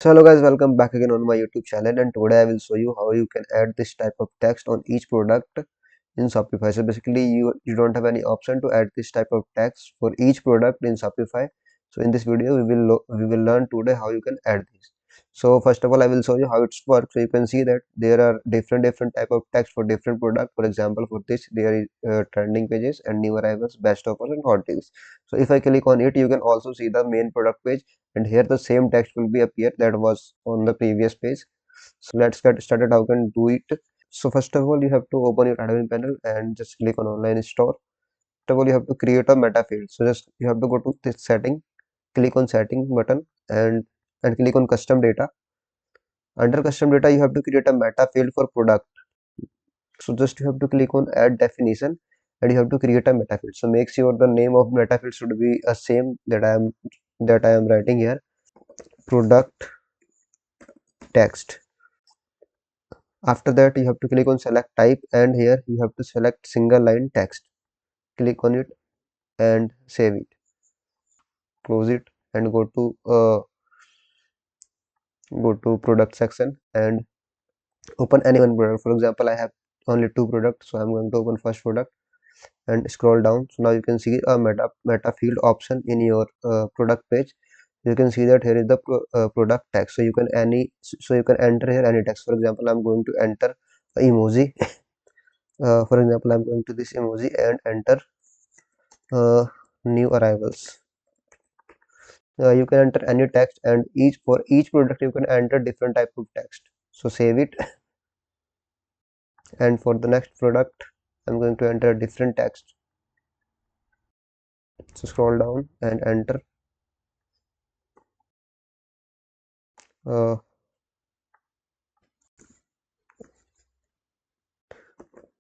So hello guys, welcome back again on my YouTube channel, and today I will show you how you can add this type of text on each product in Shopify. So basically you don't have any option to add this type of text for each product in Shopify. So in this video we will learn today how you can add this. So first of all I will show you how it works. So you can see that there are different type of text for different product. For example, for this there is trending pages and new arrivals, best offers and hot deals. So if I click on it, you can also see the main product page, and here the same text will be appear that was on the previous page. So let's get started how can do it. So first of all you have to open your admin panel and just click on online store. First of all you have to create a meta field. So just you have to go to this setting, click on setting button, and click on custom data. Under custom data you have to create a meta field for product. So just you have to click on add definition, and you have to create a meta field. So make sure the name of meta field should be a same that I am writing here, product text. After that you have to click on select type, and here you have to select single line text. Click on it and save it, close it, and go to product section and open any one product. For example, I have only two products, so I'm going to open first product and scroll down. So now you can see a meta field option in your product page. You can see that here is the product text. So you can enter here any text. For example, I'm going to enter a emoji. For example, I'm going to this emoji and enter new arrivals. You can enter any text, and each product you can enter different type of text. So save it, and for the next product I'm going to enter a different text. So scroll down and enter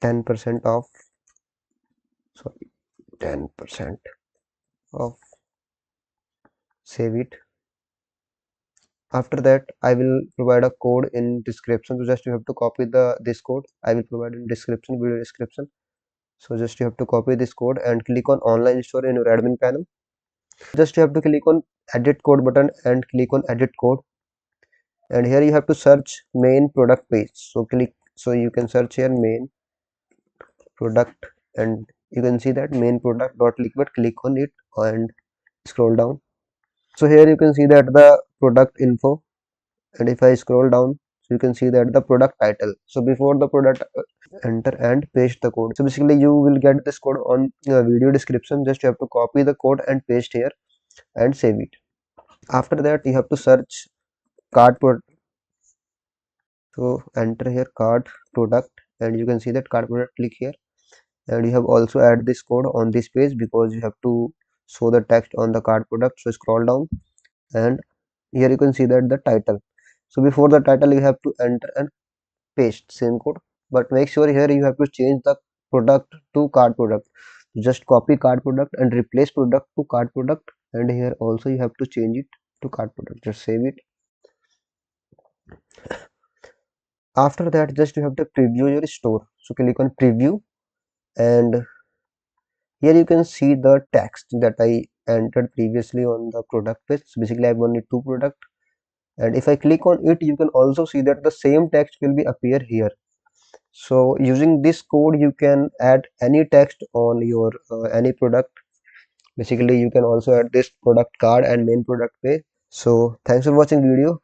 10% off, sorry, 10% off. Save it. After that I will provide a code in description. So just you have to copy this code. I will provide in description, video description. So just you have to copy this code and click on online store in your admin panel. Just you have to click on edit code button and click on edit code, and here you have to search main product page. So you can search here main product, and you can see that main product dot liquid. Click on it and scroll down. So here you can see that the product info, and if I scroll down, so you can see that the product title. So before the product, enter and paste the code. So basically you will get this code on video description. Just you have to copy the code and paste here and save it. After that you have to search cart product. So enter here cart product, and you can see that cart product. Click here, and you have also add this code on this page because you have to show the text on the cart product. So scroll down, and here you can see that the title. So before the title you have to enter and paste same code, but make sure here you have to change the product to cart product. Just copy cart product and replace product to cart product, and here also you have to change it to cart product. Just save it. After that just you have to preview your store. So click on preview, and here you can see the text that I entered previously on the product page. So basically I have only two product, and if I click on it you can also see that the same text will be appear here. So using this code you can add any text on your any product. Basically you can also add this product card and main product page. So thanks for watching video.